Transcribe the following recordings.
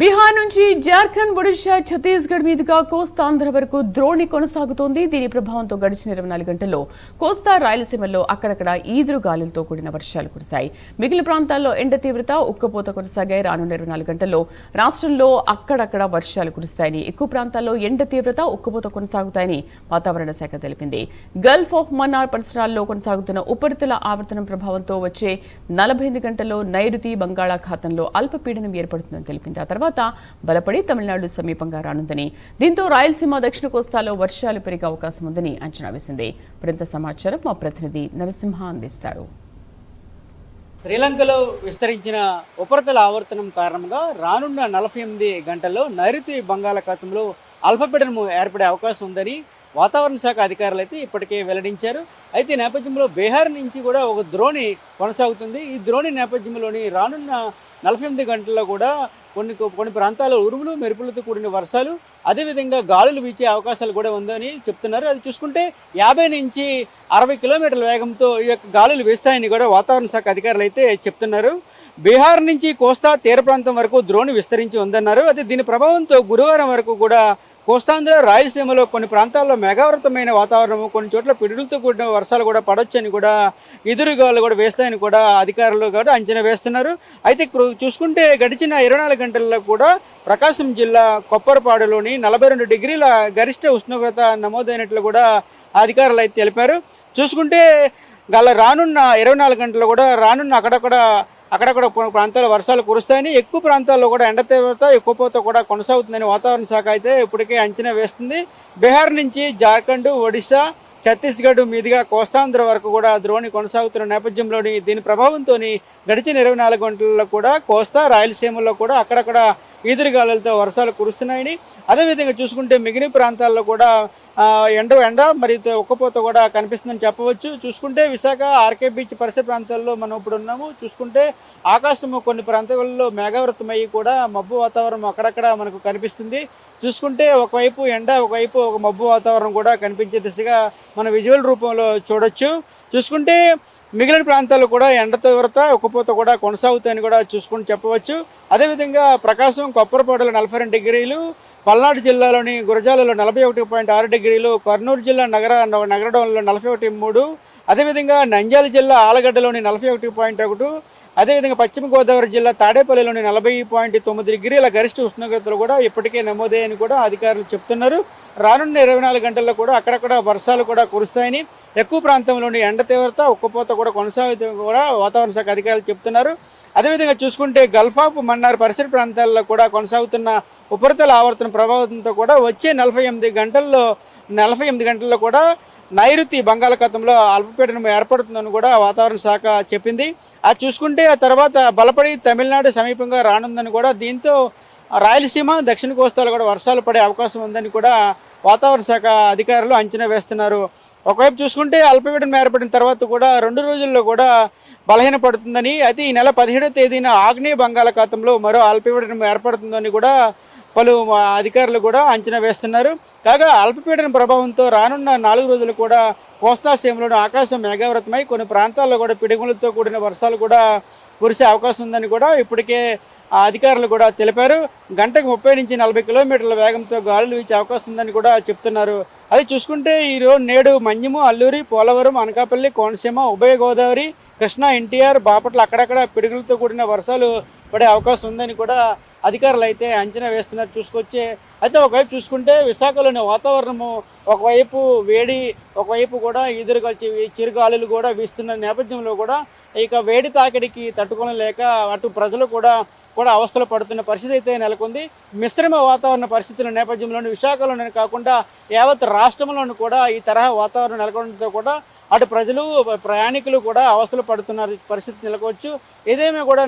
బీహార్ నుంచి జార్ఖండ్, ఒడిషా, ఛత్తీస్గఢ్ మీదుగా కోస్తాంధ్ర వరకు ద్రోణి కొనసాగుతోంది. దీని ప్రభావంతో గడిచిన 24 గంటల్లో కోస్తా రాయలసీమల్లో అక్కడక్కడ ఈదురు గాలులతో కూడిన వర్షాలు కురిశాయి. మిగిలిన ప్రాంతాల్లో ఎండ తీవ్రత, ఉక్కపోత కొనసాగాయి. రానున్న 24 గంటల్లో రాష్ట్రంలో అక్కడక్కడ వర్షాలు కురుస్తాయని, ఎక్కువ ప్రాంతాల్లో ఎండ తీవ్రత, ఉక్కపోత కొనసాగుతాయని వాతావరణ శాఖ తెలిపింది. గల్ఫ్ ఆఫ్ మన్నార్ పరిసరాల్లో కొనసాగుతున్న ఉపరితల ఆవర్తనం ప్రభావంతో వచ్చే 48 గంటల్లో నైరుతి బంగాళాఖాతంలో అల్పపీడనం ఏర్పడుతుందని తెలిపింది. తర్వాత బలపడి తమిళనాడు సమీపంగా రానుందని, దీంతో రాయలసీమ, దక్షిణ కోస్తాలో వర్షాలు పెరిగే అవకాశం ఉందని అంచనా వేసింది. మరింత సమాచారం మా ప్రతినిధి నరసింహ అందిస్తారు. శ్రీలంకలో విస్తరించిన ఉపరితల ఆవర్తనం కారణంగా రానున్న 48 గంటల్లో నైరుతి బంగాళాఖాతంలో అల్పపీడనం ఏర్పడే అవకాశం ఉందని వాతావరణ శాఖ అధికారులు అయితే ఇప్పటికే వెల్లడించారు. అయితే ఈ నేపథ్యంలో బీహార్ నుంచి కూడా ఒక ద్రోణి కొనసాగుతుంది. ఈ ద్రోణి నేపథ్యంలోని రానున్న 48 గంటల్లో కూడా కొన్ని ప్రాంతాల్లో ఉరుములు, మెరుపులతో కూడిన వర్షాలు, అదేవిధంగా గాలులు వీచే అవకాశాలు కూడా ఉందని చెప్తున్నారు. అది చూసుకుంటే 50 నుంచి 60 కిలోమీటర్ల వేగంతో ఈ యొక్క గాలులు వీస్తాయని కూడా వాతావరణ శాఖ అధికారులు అయితే చెప్తున్నారు. బీహార్ నుంచి కోస్తా తీర ప్రాంతం వరకు ద్రోణి విస్తరించి ఉందన్నారు. అయితే దీని ప్రభావంతో గురువారం వరకు కూడా కోస్తాంధ్ర, రాయలసీమలో కొన్ని ప్రాంతాల్లో మేఘావృతమైన వాతావరణము, కొన్ని చోట్ల పిడుగులతో కూడిన వర్షాలు కూడా పడొచ్చని కూడా, ఎదురుగాలు కూడా వేస్తాయని కూడా అధికారులు కూడా అంచనా వేస్తున్నారు. అయితే చూసుకుంటే గడిచిన 24 గంటల్లో కూడా ప్రకాశం జిల్లా కొప్పరపాడులోని 42 డిగ్రీల గరిష్ట ఉష్ణోగ్రత నమోదైనట్లు కూడా అధికారులు అయితే తెలిపారు. చూసుకుంటే రానున్న 24 గంటల్లో కూడా అక్కడక్కడ ప్రాంతాల్లో వర్షాలు కురుస్తాయని, ఎక్కువ ప్రాంతాల్లో కూడా ఎండ తీవ్రత, ఉక్కపోత కూడా కొనసాగుతుందని వాతావరణ శాఖ అయితే ఇప్పటికే అంచనా వేస్తుంది. బీహార్ నుంచి జార్ఖండ్, ఒడిశా, ఛత్తీస్గఢ్ మీదుగా కోస్తాంధ్ర వరకు కూడా ద్రోణి కొనసాగుతున్న నేపథ్యంలోని దీని ప్రభావంతో గడిచిన 24 గంటల్లో కూడా కోస్తా, రాయలసీమలో కూడా అక్కడక్కడ ఈదురుగాలులతో వర్షాలు కురుస్తున్నాయని, అదేవిధంగా చూసుకుంటే మిగిలిన ప్రాంతాల్లో కూడా ఎండ మరియు ఉక్కపోత కూడా కనిపిస్తుందని చెప్పవచ్చు. చూసుకుంటే విశాఖ, ఆర్కే బీచ్ పరిసర ప్రాంతాల్లో మనం ఇప్పుడు ఉన్నాము. చూసుకుంటే ఆకాశము కొన్ని ప్రాంతాల్లో మేఘావృతమయ్యి కూడా మబ్బు వాతావరణం అక్కడక్కడ మనకు కనిపిస్తుంది. చూసుకుంటే ఒకవైపు ఎండ, ఒకవైపు ఒక మబ్బు వాతావరణం కూడా కనిపించే దిశగా మన విజువల్ రూపంలో చూడొచ్చు. చూసుకుంటే మిగిలిన ప్రాంతాల్లో కూడా ఎండ తీవ్రత, ఉక్కపోత కూడా కొనసాగుతాయని కూడా చూసుకుని చెప్పవచ్చు. అదేవిధంగా ప్రకాశం, కొప్పరపాడులో 42 డిగ్రీలు, పల్నాడు జిల్లాలోని గురజాలలో 41.6 డిగ్రీలు, కర్నూలు జిల్లా నగరడోన్లో 41.3, అదేవిధంగా నంద్యాల జిల్లా ఆలగడ్డలోని 41.1, అదేవిధంగా పశ్చిమ గోదావరి జిల్లా తాడేపల్లిలోని 40.9 డిగ్రీల గరిష్ట ఉష్ణోగ్రతలు కూడా ఇప్పటికే నమోదయ్యని కూడా అధికారులు చెప్తున్నారు. రానున్న 24 గంటల్లో కూడా అక్కడక్కడ వర్షాలు కూడా కురుస్తాయని, ఎక్కువ ప్రాంతంలోని ఎండ తీవ్రత, ఉక్కపోత కూడా కొనసాగుతుందని కూడా వాతావరణ శాఖ అధికారులు చెప్తున్నారు. అదేవిధంగా చూసుకుంటే గల్ఫ్ ఆఫ్ మన్నార్ పరిసర ప్రాంతాల్లో కూడా కొనసాగుతున్న ఉపరితల ఆవర్తన ప్రభావంతో కూడా వచ్చే 48 గంటల్లో కూడా నైరుతి బంగాళాఖాతంలో అల్పపీడనం ఏర్పడుతుందని కూడా వాతావరణ శాఖ చెప్పింది. అది చూసుకుంటే ఆ తర్వాత బలపడి తమిళనాడు సమీపంగా రానుందని కూడా, దీంతో రాయలసీమ, దక్షిణ కోస్తాలో కూడా వర్షాలు పడే అవకాశం ఉందని కూడా వాతావరణ శాఖ అధికారులు అంచనా వేస్తున్నారు. ఒకవైపు చూసుకుంటే అల్పపీడనం ఏర్పడిన తర్వాత కూడా 2 రోజుల్లో కూడా బలహీనపడుతుందని, అయితే ఈ నెల 17వ తేదీన ఆగ్నేయ బంగాళాఖాతంలో మరో అల్పపీడనం ఏర్పడుతుందని కూడా పలు అధికారులు కూడా అంచనా వేస్తున్నారు. కాగా అల్పపీడన ప్రభావంతో రానున్న 4 రోజులు కూడా కోస్తాసీమలోని ఆకాశం మేఘావృతమై కొన్ని ప్రాంతాల్లో కూడా పిడుగులతో కూడిన వర్షాలు కూడా కురిసే అవకాశం ఉందని కూడా ఇప్పటికే అధికారులు కూడా తెలిపారు. గంటకు 30 నుంచి 40 కిలోమీటర్ల వేగంతో గాలులు వీచే అవకాశం ఉందని కూడా చెప్తున్నారు. అది చూసుకుంటే నేడు మన్యము, అల్లూరి, పోలవరం, అనకాపల్లి, కోనసీమ, ఉభయ గోదావరి, కృష్ణా, ఎన్టీఆర్, బాపట్ల అక్కడక్కడ పిడుగులతో కూడిన వర్షాలు పడే అవకాశం ఉందని కూడా అధికారులు అయితే అంచనా వేస్తున్నారు. చూసుకొచ్చే అయితే ఒకవైపు చూసుకుంటే విశాఖలోని వాతావరణము ఒకవైపు వేడి, ఒకవైపు కూడా చిరుగాలులు కూడా వీస్తున్న నేపథ్యంలో కూడా ఇక వేడి తాకిడికి తట్టుకోలేక అటు ప్రజలు కూడా అవస్థలు పడుతున్న పరిస్థితి అయితే నెలకొంది. మిశ్రమ వాతావరణ పరిస్థితుల నేపథ్యంలోని విశాఖలోనే కాకుండా యావత్ రాష్ట్రంలోనూ కూడా ఈ తరహా వాతావరణం నెలకొనడంతో కూడా అటు ప్రజలు, ప్రయాణికులు కూడా అవస్థలు పడుతున్న పరిస్థితి నెలకొచ్చు. ఏదేమైనా కూడా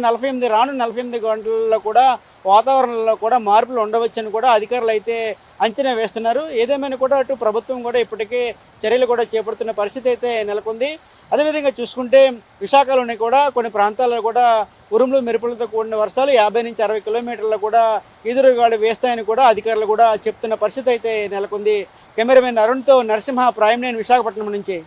రానున్న 48 గంటల్లో కూడా వాతావరణంలో కూడా మార్పులు ఉండవచ్చని కూడా అధికారులు అయితే అంచనా వేస్తున్నారు. ఏదేమైనా కూడా అటు ప్రభుత్వం కూడా ఇప్పటికే చర్యలు కూడా చేపడుతున్న పరిస్థితి అయితే నెలకొంది. అదేవిధంగా చూసుకుంటే విశాఖలోని కూడా కొన్ని ప్రాంతాల్లో కూడా ఉరుములు, మెరుపులతో కూడిన వర్షాలు 50 నుంచి 60 కిలోమీటర్లు కూడా ఎదురుగాలు వేస్తాయని కూడా అధికారులు కూడా చెప్తున్న పరిస్థితి అయితే నెలకొంది. కెమెరామెన్ అరుణ్తో నరసింహ, ప్రైమ్ 9 విశాఖపట్నం నుంచి.